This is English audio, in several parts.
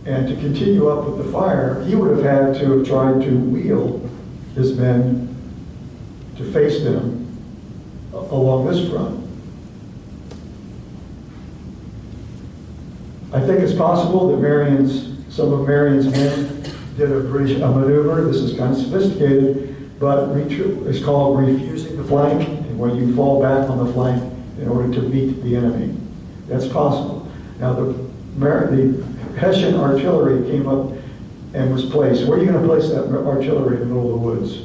And to continue up with the fire, he would have had to have tried to wheel his men to face them along this front. I think it's possible that some of Marion's men did a British maneuver. This is kind of sophisticated, but it's called refusing the flank, and when you fall back on the flank in order to meet the enemy. That's possible. Now the Hessian artillery came up and was placed. Where are you going to place that artillery in the middle of the woods?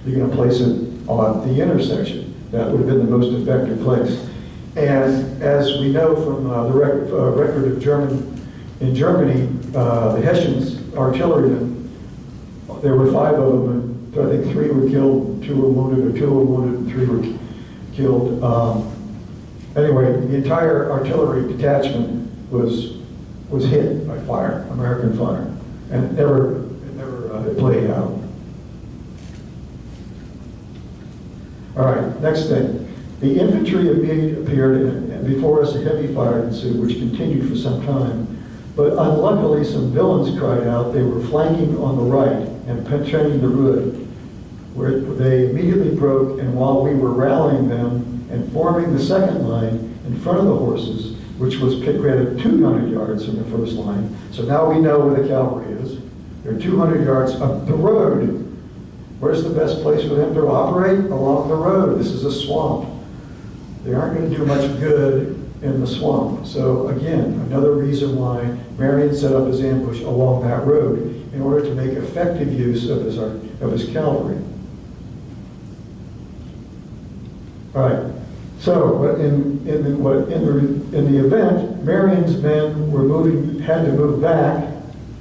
You're going to place it on the intersection. That would have been the most effective place. And as we know from the record of in Germany, the Hessians artillerymen, there were 5 of them, and I think 3 were killed, 2 were wounded, or 2 were wounded, and 3 were killed. Anyway, the entire artillery detachment was hit by fire, American fire, and it never played out. All right, next thing. The infantry appeared, and before us a heavy fire ensued, which continued for some time. But unluckily, some villains cried out. They were flanking on the right and penetrating the wood, where they immediately broke, and while we were rallying them and forming the second line in front of the horses, which was pitted 200 yards from the first line. So now we know where the cavalry is. They're 200 yards up the road. Where's the best place for them to operate? Along the road. This is a swamp. They aren't going to do much good in the swamp. So again, another reason why Marion set up his ambush along that road in order to make effective use of his cavalry. All right. So in the event, Marion's men had to move back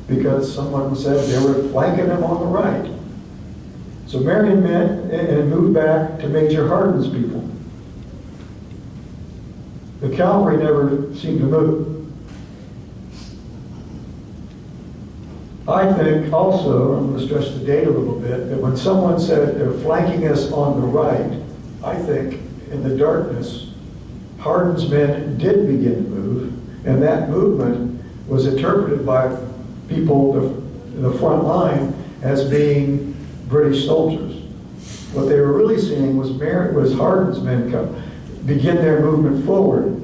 because someone said they were flanking them on the right. So Marion men and moved back to Major Hardin's people. The cavalry never seemed to move. I think also, I'm going to stretch the date a little bit, that when someone said they're flanking us on the right, I think in the darkness, Hardin's men did begin to move, and that movement was interpreted by people in the front line as being British soldiers. What they were really seeing was Hardin's men begin their movement forward.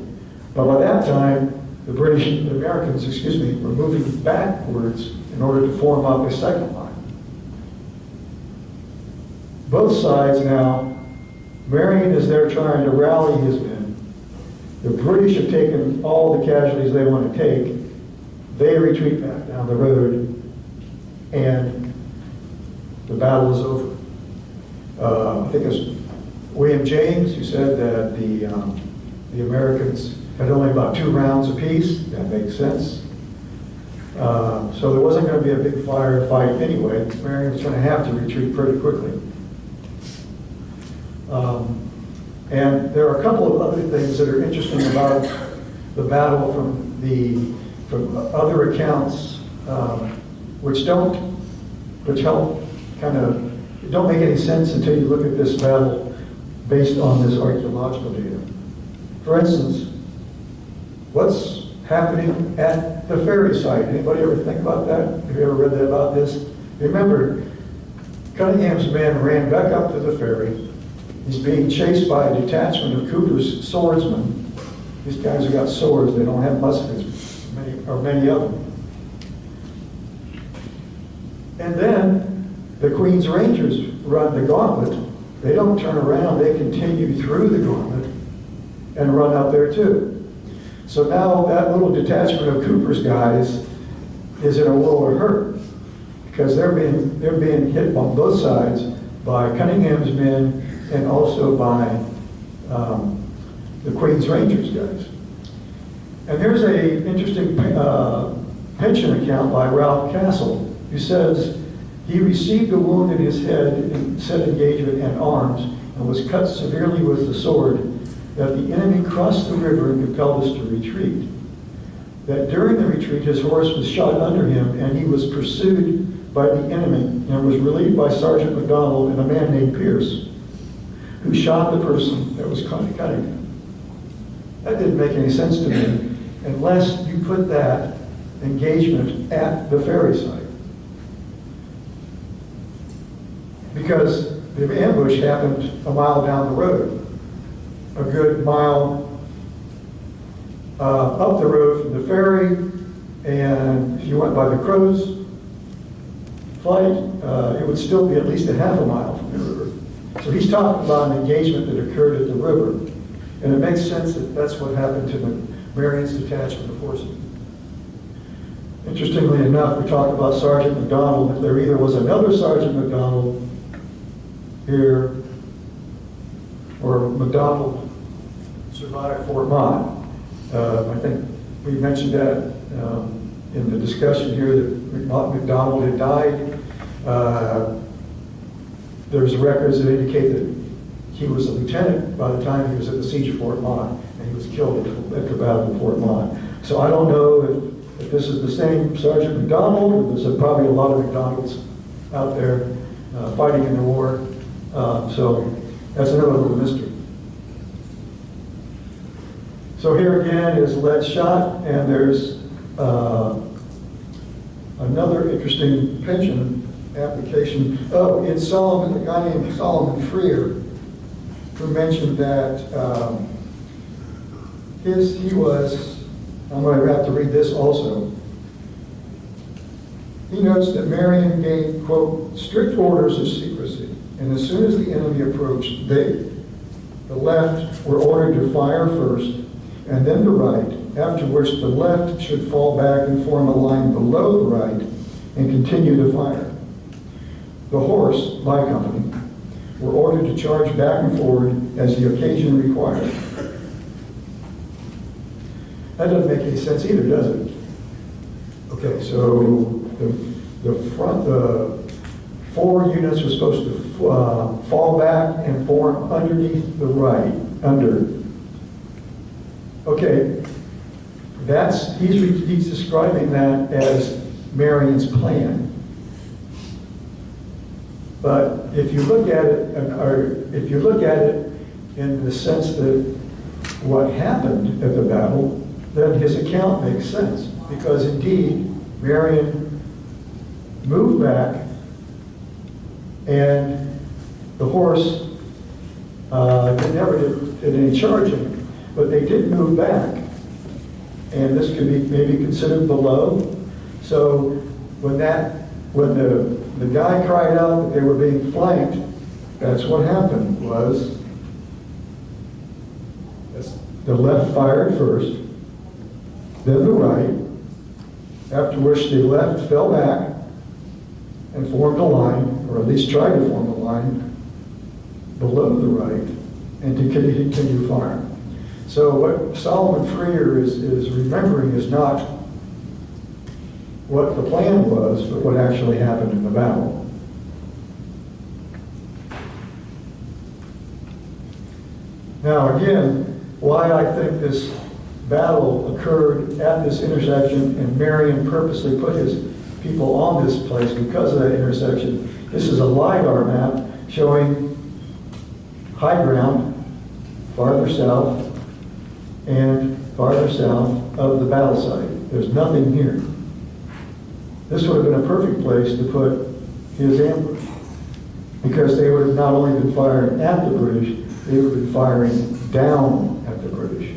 But by that time, the Americans, were moving backwards in order to form up a second line. Both sides now, Marion is there trying to rally his men. The British have taken all the casualties they want to take. They retreat back down the road, and the battle is over. I think it's William James who said that the Americans had only about 2 rounds apiece. That makes sense. So there wasn't going to be a big firefight anyway. Marion was going to have to retreat pretty quickly. And there are a couple of other things that are interesting about the battle from other accounts, which help kind of, don't make any sense until you look at this battle based on this archaeological data. For instance, what's happening at the Ferry site? Anybody ever think about that? Have you ever read that about this? Remember, Cunningham's men ran back up to the ferry. He's being chased by a detachment of Cooper's swordsmen. These guys have got swords, they don't have muskets, many of them. And then the Queen's Rangers run the gauntlet. They don't turn around, they continue through the gauntlet and run up there too. So now that little detachment of Cooper's guys is in a world of hurt because they're being hit on both sides by Cunningham's men and also by the Queen's Rangers guys. And there's an interesting pension account by Ralph Castle, who says he received a wound in his head in said engagement and arms and was cut severely with the sword, that the enemy crossed the river and compelled us to retreat. That during the retreat his horse was shot under him and he was pursued by the enemy and was relieved by Sergeant McDonald and a man named Pierce, who shot the person that was cutting him. That didn't make any sense to me unless you put that engagement at the ferry site. Because the ambush happened a mile down the road, a good mile up the road from the ferry, and if you went by the crow's flight, it would still be at least a half a mile from the river. So he's talking about an engagement that occurred at the river, and it makes sense that that's what happened to the Marion's detachment of horses. Interestingly enough, we talk about Sergeant McDonald. If there either was another Sergeant McDonald here, or McDonald survived Fort Mott. I think we mentioned that in the discussion here that McDonald had died. There's records that indicate that he was a lieutenant by the time he was at the siege of Fort Mott, and he was killed at the Battle of Fort Mott. So I don't know if this is the same Sergeant McDonald, or there's probably a lot of McDonalds out there fighting in the war. So that's another little mystery. So here again is lead shot, and there's another interesting pension application. Oh, it's Solomon, a guy named Solomon Freer, who mentioned that he was, I'm going to have to read this also. He notes that Marion gave, quote, strict orders of secrecy, and as soon as the enemy approached, they, the left, were ordered to fire first, and then the right, after which the left should fall back and form a line below the right and continue to fire. The horse, my company, were ordered to charge back and forward as the occasion required. That doesn't make any sense either, does it? Okay, so the four units were supposed to fall back and form underneath the right, under. Okay, he's describing that as Marion's plan. But if you look at it, in the sense that what happened at the battle, then his account makes sense, because indeed Marion moved back, and the horse never did any charging, but they did move back, and this could be maybe considered below. So when the guy cried out that they were being flanked, that's what happened. Was the left fired first, then the right, after which the left fell back and formed a line, or at least tried to form a line below the right, and to continue firing. So what Solomon Freer is remembering is not what the plan was, but what actually happened in the battle. Now again, why I think this battle occurred at this intersection, and Marion purposely put his people on this place because of that intersection. This is a LiDAR map showing high ground farther south and farther south of the battle site. There's nothing here. This would have been a perfect place to put his ambush, because they would have not only been firing at the British, they would have been firing down at the British.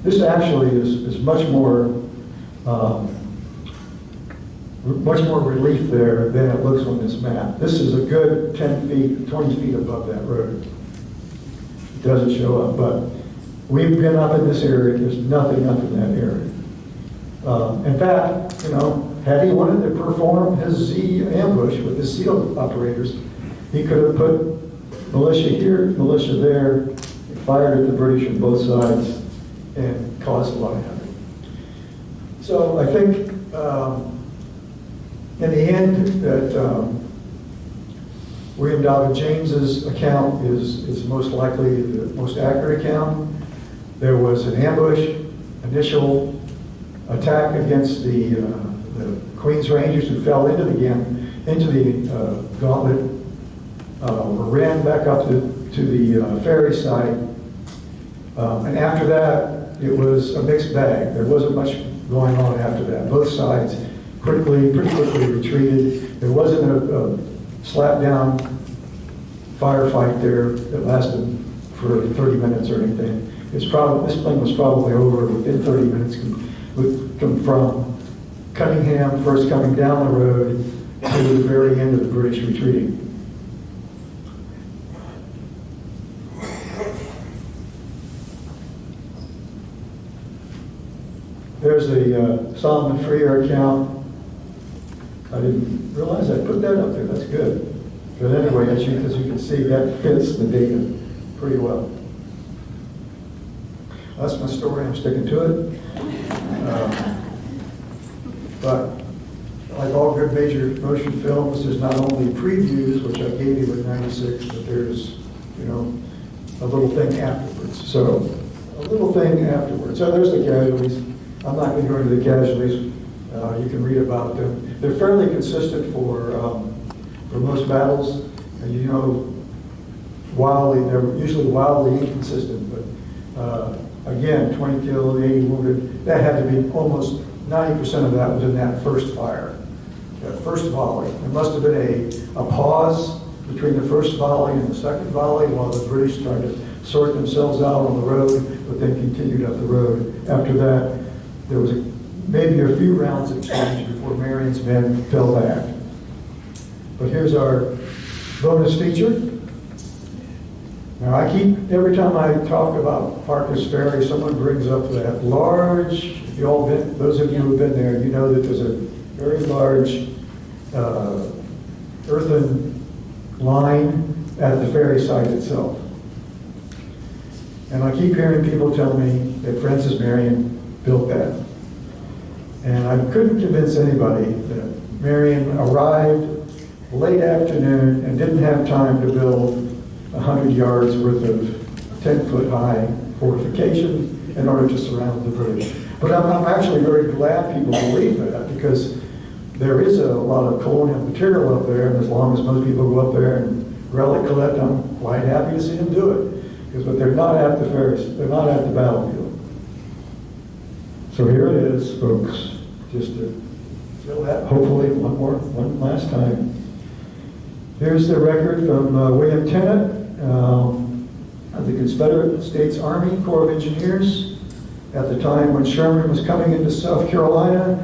This actually is much more relief there than it looks on this map. This is a good 10 feet, 20 feet above that road. It doesn't show up, but we've been up in this area. There's nothing up in that area. In fact, had he wanted to perform his Z ambush with his SEAL operators, he could have put militia here, militia there, fired at the British on both sides, and caused a lot of havoc. So I think in the end that William Dobbin James's account is most likely the most accurate account. There was an ambush, initial attack against the Queen's Rangers, who fell into the gauntlet, ran back up to the ferry site, and after that it was a mixed bag. There wasn't much going on after that. Both sides pretty quickly retreated. There wasn't a slap down firefight there that lasted for 30 minutes or anything. This thing was probably over within 30 minutes from Cunningham first coming down the road to the very end of the British retreating. There's a Solomon Freer account. I didn't realize I put that up there. That's good. But anyway, as you can see, that fits the data pretty well. That's my story. I'm sticking to it. But like all good major motion films, there's not only previews, which I gave you with 96, but there's, a little thing afterwards. So a little thing afterwards. So there's the casualties. I'm not going to go into the casualties. You can read about them. They're fairly consistent for most battles. And they're usually wildly inconsistent. But again, 20 killed, 80 wounded. That had to be almost 90% of that was in that first fire, that first volley. There must have been a pause between the first volley and the second volley while the British tried to sort themselves out on the road, but then continued up the road. After that, there was maybe a few rounds exchanged before Marion's men fell back. But here's our bonus feature. Now every time I talk about Parker's Ferry, someone brings up that large, those of you who have been there, you know that there's a very large earthen line at the ferry site itself. And I keep hearing people tell me that Francis Marion built that. And I couldn't convince anybody that Marion arrived late afternoon and didn't have time to build 100 yards worth of 10-foot high fortification in order to surround the British. But I'm actually very glad people believe that, because there is a lot of colonial material up there, and as long as most people go up there and relic collect, I'm quite happy to see them do it. But they're not at the ferries, they're not at the battlefield. So here it is, folks, just to fill that, hopefully one last time. Here's the record from William Tennant of the Confederate States Army Corps of Engineers. At the time when Sherman was coming into South Carolina,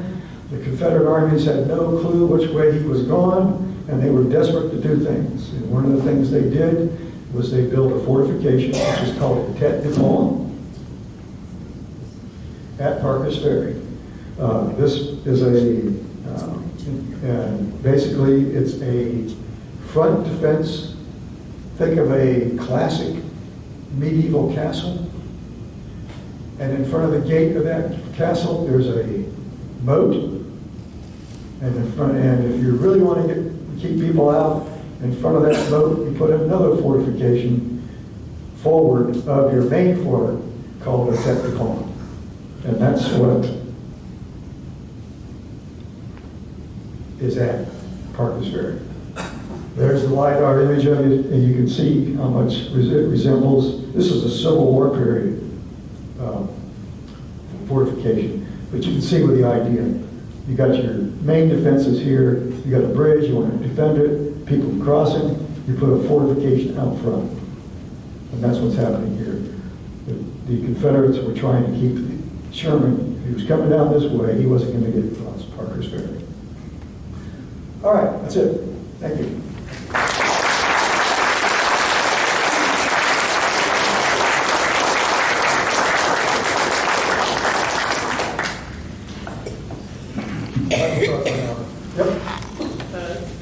the Confederate armies had no clue which way he was going, and they were desperate to do things. And one of the things they did was they built a fortification, which is called Tete de Pont, at Parker's Ferry. This is basically it's a front defense. Think of a classic medieval castle. And in front of the gate of that castle, there's a moat. And if you really want to keep people out, in front of that moat, you put another fortification forward of your main fort called a tete de pont. And that's what is at Parker's Ferry. There's the LiDAR image of it, and you can see how much it resembles. This is a Civil War period fortification, but you can see with the idea. You got your main defenses here, you got a bridge, you want to defend it, people crossing, you put a fortification out front. And that's what's happening here. The Confederates were trying to keep Sherman, he was coming down this way, he wasn't going to get across Parker's Ferry. All right, that's it. Thank you.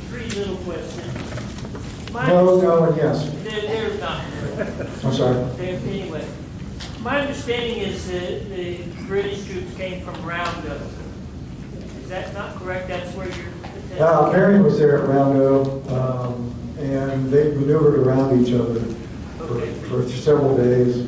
Three little questions. No, and yes. They're not. I'm sorry. Anyway, my understanding is that the British troops came from Roundup. Is that not correct? That's where you're... Marion was there at Roundup, and they maneuvered around each other for several days.